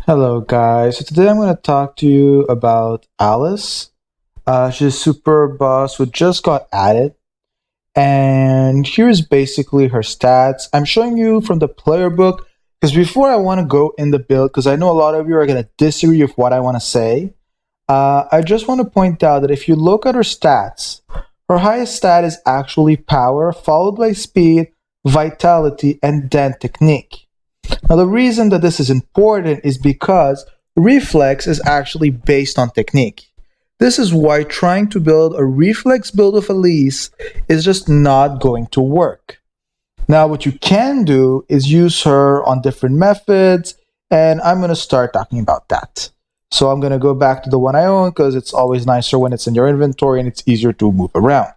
Hello, guys. So today I'm going to talk to you about Alice. She's a super boss who just got added, and here's basically her stats. I'm showing you from the player book because before I want to go in the build, because I know a lot of you are going to disagree with what I want to say. I just want to point out that if you look at her stats, her highest stat is actually power, followed by speed, vitality, and then technique. Now, the reason that this is important is because reflex is actually based on technique. This is why trying to build a reflex build of Elise is just not going to work. Now, what you can do is use her on different methods, and I'm going to start talking about that. So I'm going to go back to the one I own because it's always nicer when it's in your inventory and it's easier to move around.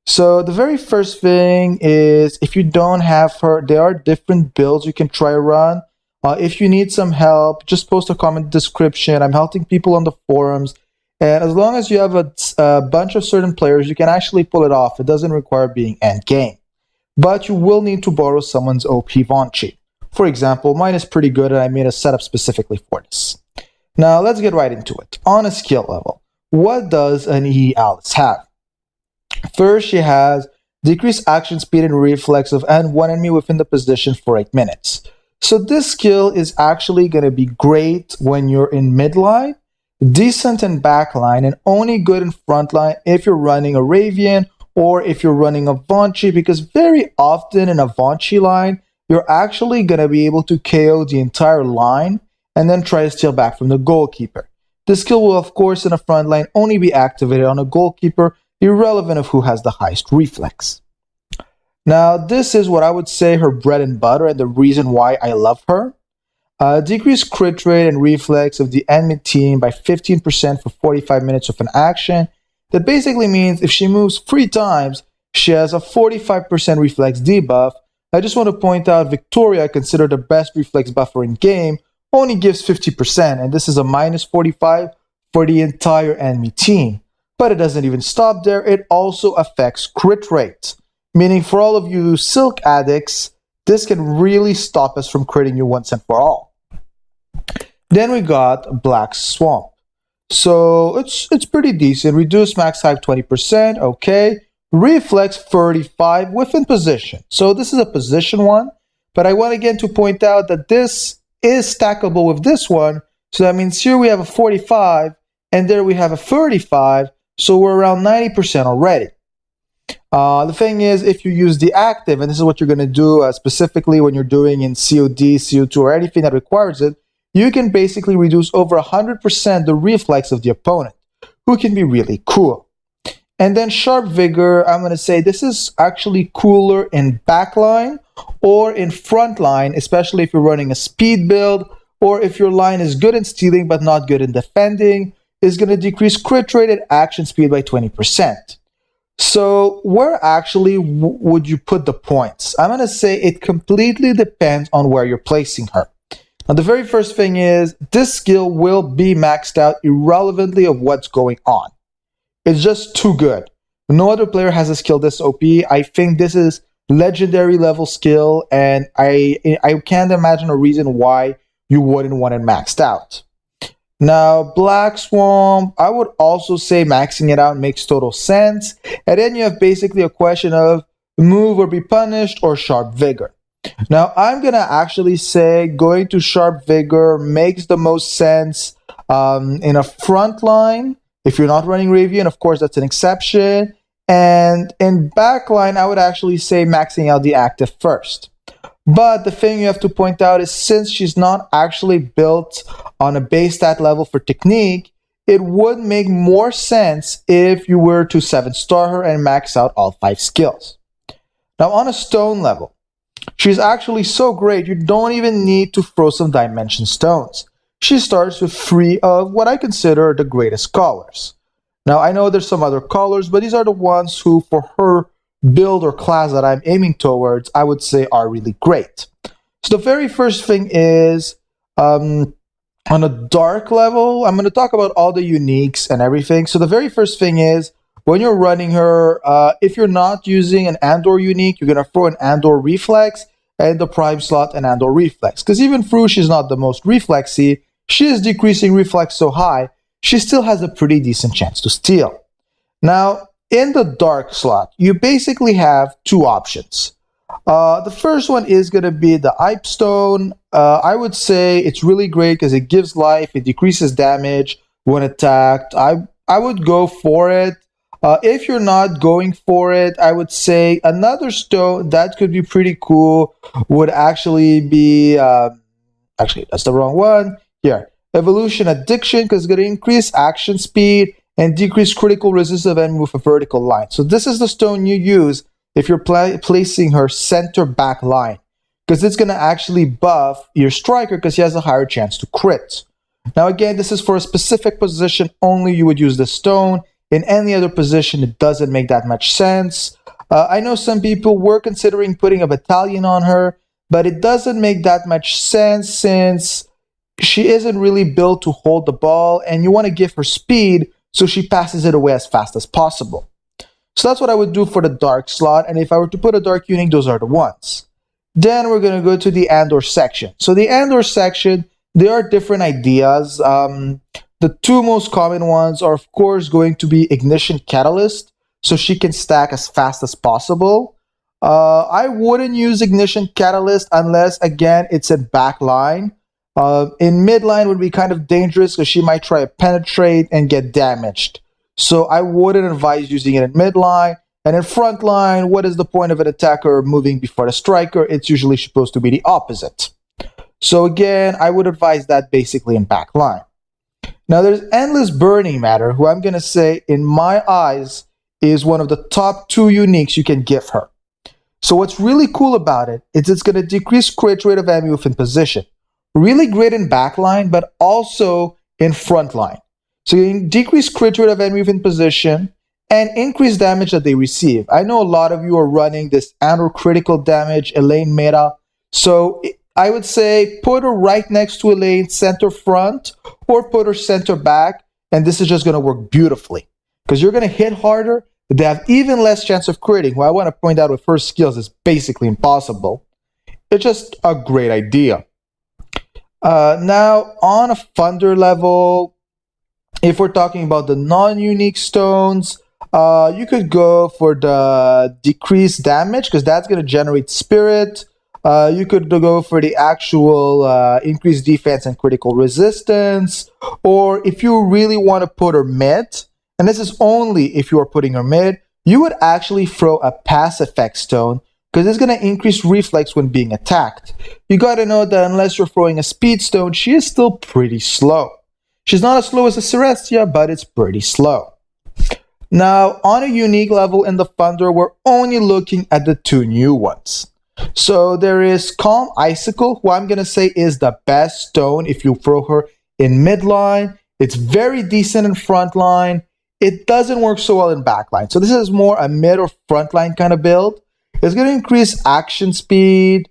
So the very first thing is if you don't have her, there are different builds you can try to run. If you need some help, just post a comment description. I'm helping people on the forums. And as long as you have a bunch of certain players, you can actually pull it off. It doesn't require being end game. But you will need to borrow someone's OP Vonchi. For example, mine is pretty good and I made a setup specifically for this. Now let's get right into it. On a skill level, what does an E Alice have? First, she has decreased action speed and reflex of one enemy within the position for 8 minutes. So this skill is actually going to be great when you're in midline, decent in backline, and only good in frontline if you're running a Ravian or if you're running a Vonchi, because very often in a Vonchi line, you're actually going to be able to KO the entire line and then try to steal back from the goalkeeper. This skill will, of course, in a front line only be activated on a goalkeeper, irrelevant of who has the highest reflex. Now, this is what I would say her bread and butter and the reason why I love her. Decrease crit rate and reflex of the enemy team by 15% for 45 minutes of an action. That basically means if she moves 3 times, she has a 45% reflex debuff. I just want to point out Victoria, considered the best reflex buffer in game, only gives 50%, and this is a minus 45 for the entire enemy team. But it doesn't even stop there, it also affects crit rate. Meaning for all of you Silk addicts, this can really stop us from critting you once and for all. Then we got Black Swamp. So it's pretty decent. Reduce max height 20%, okay. Reflex 35 within position. So this is a position one, but I want again to point out that this is stackable with this one. So that means here we have a 45, and there we have a 35. So we're around 90% already. The thing is, if you use the active, and this is what you're going to do specifically when you're doing in COD, CO2, or anything that requires it, you can basically reduce over 100% the reflex of the opponent, who can be really cool. And then Sharp Vigor, I'm going to say this is actually cooler in backline or in frontline, especially if you're running a speed build, or if your line is good in stealing but not good in defending, is going to decrease crit rate and action speed by 20%. So where actually would you put the points? I'm going to say it completely depends on where you're placing her. Now, the very first thing is this skill will be maxed out irrelevantly of what's going on. It's just too good. No other player has a skill this OP. I think this is legendary level skill, and I can't imagine a reason why you wouldn't want it maxed out. Now, Black Swamp, I would also say maxing it out makes total sense. And then you have basically a question of move or be punished or Sharp Vigor. Now, I'm going to actually say going to Sharp Vigor makes the most sense in a front line. If you're not running Ravian, of course, that's an exception. And in backline, I would actually say maxing out the active first. But the thing you have to point out is since she's not actually built on a base stat level for technique, it would make more sense if you were to 7-star her and max out all 5 skills. Now on a stone level, she's actually so great you don't even need to throw some dimension stones. She starts with 3 of what I consider the greatest colors. Now I know there's some other colors, but these are the ones who for her build or class that I'm aiming towards, I would say are really great. So the very first thing is on a dark level, I'm going to talk about all the uniques and everything. So the very first thing is when you're running her, if you're not using an Andor unique, you're going to throw an Andor reflex, and the prime slot and Andor reflex. Because even though she's not the most reflexy, she is decreasing reflex so high, she still has a pretty decent chance to steal. Now, in the dark slot, you basically have two options. The first one is going to be the Ipe Stone. I would say it's really great because it gives life, it decreases damage when attacked. I would go for it. If you're not going for it, I would say another stone that could be pretty cool would actually be, actually, that's the wrong one. Here, Evolution Addiction, because it's going to increase action speed and decrease critical resistance of enemy with a vertical line. So this is the stone you use if you're placing her center back line, because it's going to actually buff your striker because he has a higher chance to crit. Now again, this is for a specific position only you would use the stone. In any other position, it doesn't make that much sense. I know some people were considering putting a battalion on her, but it doesn't make that much sense since she isn't really built to hold the ball, and you want to give her speed so she passes it away as fast as possible. So that's what I would do for the dark slot, and if I were to put a dark unique, those are the ones. Then we're going to go to the Andor section. So the Andor section, there are different ideas. The two most common ones are, of course, going to be Ignition Catalyst, so she can stack as fast as possible. I wouldn't use Ignition Catalyst unless, again, it's in back line. In midline would be kind of dangerous because she might try to penetrate and get damaged. So I wouldn't advise using it in midline. And in front line, what is the point of an attacker moving before the striker? It's usually supposed to be the opposite. So again, I would advise that basically in back line. Now there's Endless Burning Matter, who I'm going to say, in my eyes, is one of the top two uniques you can give her. So what's really cool about it is it's going to decrease crit rate of enemy within position. Really great in backline, but also in frontline. So you can decrease crit rate of enemy within position and increase damage that they receive. I know a lot of you are running this Andor critical damage Elaine meta. So I would say put her right next to Elaine center front or put her center back, and this is just going to work beautifully because you're going to hit harder, but they have even less chance of critting. What I want to point out with her skills is basically impossible. It's just a great idea. Now, on a Thunder level, if we're talking about the non-unique stones, you could go for the decreased damage because that's going to generate spirit. You could go for the actual increased defense and critical resistance. Or if you really want to put her mid, and this is only if you are putting her mid, you would actually throw a pass effect stone because it's going to increase reflex when being attacked. You got to know that unless you're throwing a speed stone, she is still pretty slow. She's not as slow as a Celestia, but it's pretty slow. Now, on a unique level in the Thunder, we're only looking at the two new ones. So there is Calm Icicle, who I'm going to say is the best stone if you throw her in midline. It's very decent in frontline. It doesn't work so well in backline. So this is more a mid or frontline kind of build. It's going to increase action speed,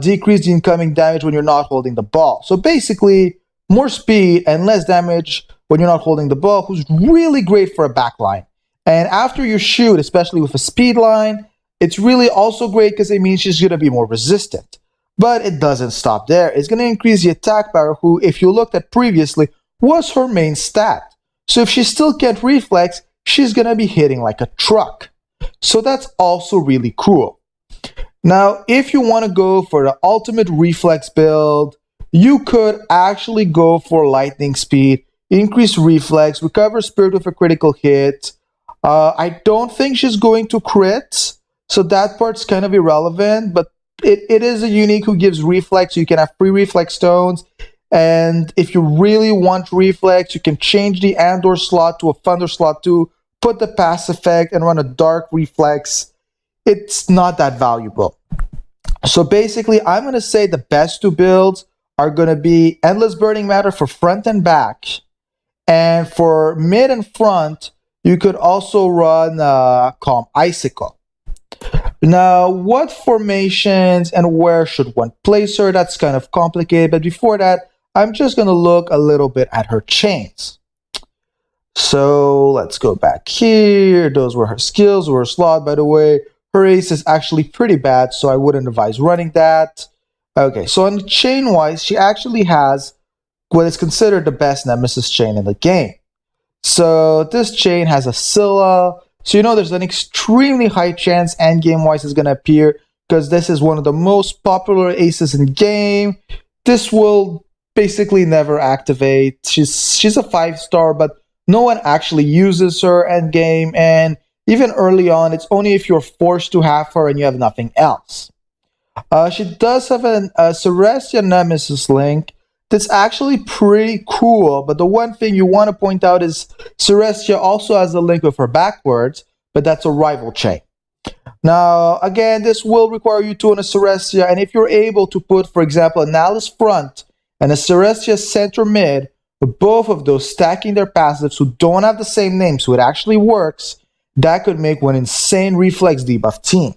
decrease the incoming damage when you're not holding the ball. So basically, more speed and less damage when you're not holding the ball, who's really great for a backline. And after you shoot, especially with a speed line, it's really also great because it means she's going to be more resistant. But it doesn't stop there. It's going to increase the attack power, who, if you looked at previously, was her main stat. So if she still can't reflex, she's going to be hitting like a truck. So that's also really cool. Now, if you want to go for the ultimate reflex build, you could actually go for lightning speed, increase reflex, recover spirit with a critical hit. I don't think she's going to crit, so that part's kind of irrelevant, but it is a unique who gives reflex, so you can have free reflex stones. And if you really want reflex, you can change the Andor slot to a Thunder slot too, put the pass effect, and run a dark reflex. It's not that valuable. So basically, I'm going to say the best two builds are going to be Endless Burning Matter for front and back. And for mid and front, you could also run Calm Icicle. Now, what formations and where should one place her? That's kind of complicated. But before that, I'm just going to look a little bit at her chains. So let's go back here. Those were her skills or her slot, by the way. her ace is actually pretty bad, so I wouldn't advise running that. Okay, so on chain-wise, she actually has what is considered the best Nemesis chain in the game. So this chain has a Scylla, so you know there's an extremely high chance endgame-wise is going to appear, because this is one of the most popular aces in game. This will basically never activate. She's a 5-star, but no one actually uses her endgame, and even early on, it's only if you're forced to have her and you have nothing else. She does have a Cerestia Nemesis link that's actually pretty cool, but the one thing you want to point out is Cerestia also has a link with her backwards, but that's a rival chain. Now, again, this will require you to own a Cerestia, and if you're able to put, for example, an Alice front and a Cerestia center mid, with both of those stacking their passives who don't have the same name, so it actually works, that could make one insane reflex debuff team.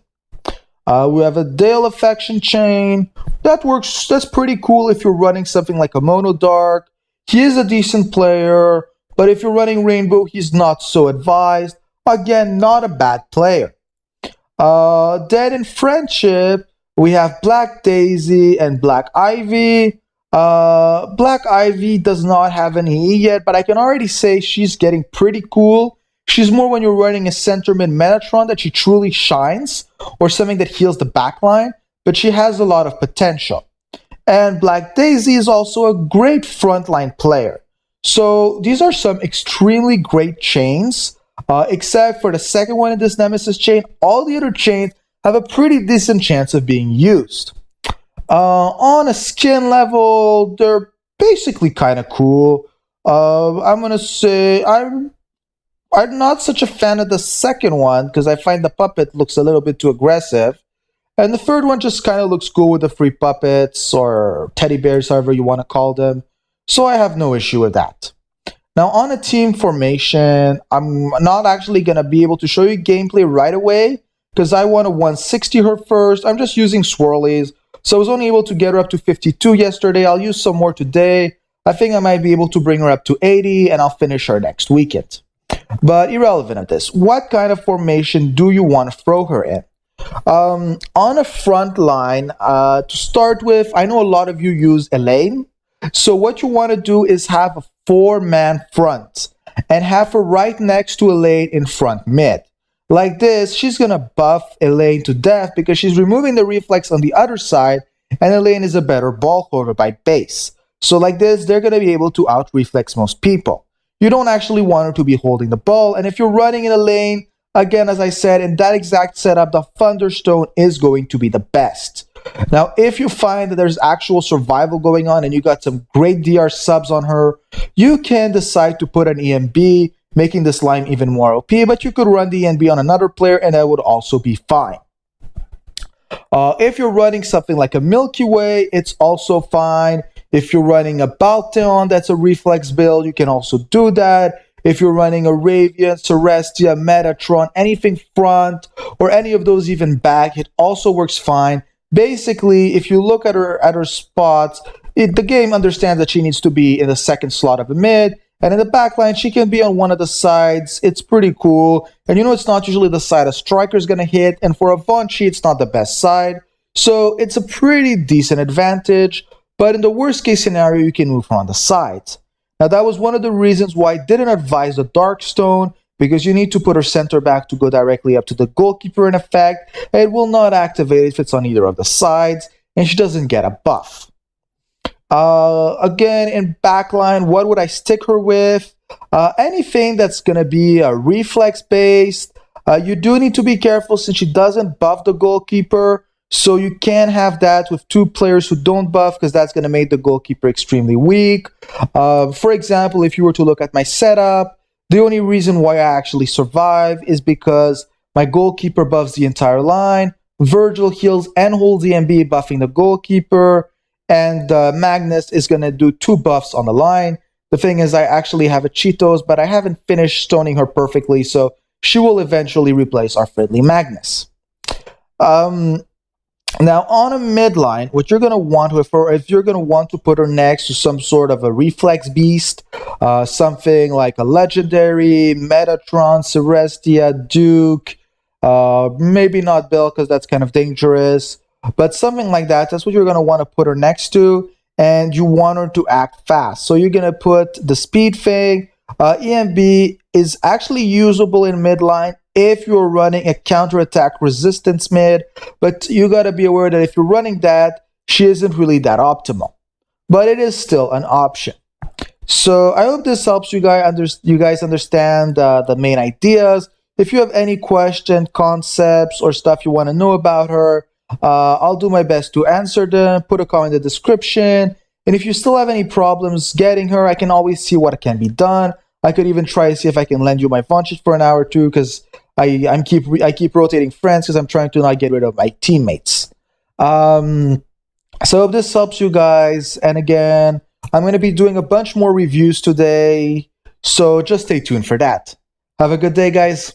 We have a Dale Affection chain. That works. That's pretty cool if you're running something like a Mono Dark. He is a decent player, but if you're running Rainbow, he's not so advised. Again, not a bad player. Then in Friendship, we have Black Daisy and Black Ivy. Black Ivy does not have an E yet, but I can already say she's getting pretty cool. She's more when you're running a center mid Metatron that she truly shines, or something that heals the backline, but she has a lot of potential. And Black Daisy is also a great frontline player. So these are some extremely great chains, except for the second one in this Nemesis chain. All the other chains have a pretty decent chance of being used. On a skin level, they're basically kind of cool. I'm going to say I'm not such a fan of the second one because I find the puppet looks a little bit too aggressive. And the third one just kind of looks cool with the free puppets or teddy bears, however you want to call them. So I have no issue with that. Now on a team formation, I'm not actually going to be able to show you gameplay right away because I want to 160 her first. I'm just using swirlies. So I was only able to get her up to 52 yesterday. I'll use some more today. I think I might be able to bring her up to 80 and I'll finish her next weekend. But irrelevant of this, what kind of formation do you want to throw her in? On a front line, to start with, I know a lot of you use Elaine. So what you want to do is have a 4-man front and have her right next to Elaine in front mid. Like this, she's going to buff Elaine to death because she's removing the reflex on the other side, and Elaine is a better ball holder by base. So like this, they're going to be able to out-reflex most people. You don't actually want her to be holding the ball, and if you're running in a lane, again, as I said, in that exact setup, the Thunderstone is going to be the best. Now, if you find that there's actual survival going on and you got some great DR subs on her, you can decide to put an EMB, making the slime even more OP, but you could run the EMB on another player and that would also be fine. If you're running something like a Milky Way, it's also fine. If you're running a Balteon, that's a reflex build, you can also do that. If you're running a Radiant, Cerestia, Metatron, anything front, or any of those even back, it also works fine. Basically, if you look at her spots, the game understands that she needs to be in the second slot of a mid, and in the backline, she can be on one of the sides. It's pretty cool. And you know, it's not usually the side a striker is going to hit, and for a Von Chi, it's not the best side. So it's a pretty decent advantage, but in the worst case scenario, you can move her on the sides. Now, that was one of the reasons why I didn't advise the Darkstone, because you need to put her center back to go directly up to the goalkeeper in effect. It will not activate if it's on either of the sides, and she doesn't get a buff. Again, in backline, what would I stick her with? Anything that's going to be reflex-based. You do need to be careful since she doesn't buff the goalkeeper, so you can't have that with two players who don't buff because that's going to make the goalkeeper extremely weak. For example, if you were to look at my setup, the only reason why I actually survive is because my goalkeeper buffs the entire line, Virgil heals and holds EMB buffing the goalkeeper, and Magnus is going to do 2 buffs on the line. The thing is, I actually have a Cheetos, but I haven't finished stoning her perfectly, so she will eventually replace our friendly Magnus. Now, on a midline, what you're going to want with her, if you're going to want to put her next to some sort of a reflex beast, something like a legendary, Metatron, Cerestia, Duke, Maybe not Bill because that's kind of dangerous, but something like that. That's what you're going to want to put her next to, and you want her to act fast. So you're going to put the speed thing. EMB is actually usable in midline if you're running a counterattack resistance mid, but you got to be aware that if you're running that, she isn't really that optimal, but it is still an option. So I hope this helps you guys understand the main ideas. If you have any question, concepts, or stuff you want to know about her, I'll do my best to answer them. Put a comment in the description. And if you still have any problems getting her, I can always see what can be done. I could even try to see if I can lend you my Vonchit for an hour or two, because I keep rotating friends because I'm trying to not get rid of my teammates. So if this helps you guys, and again, I'm going to be doing a bunch more reviews today, so just stay tuned for that. Have a good day, guys.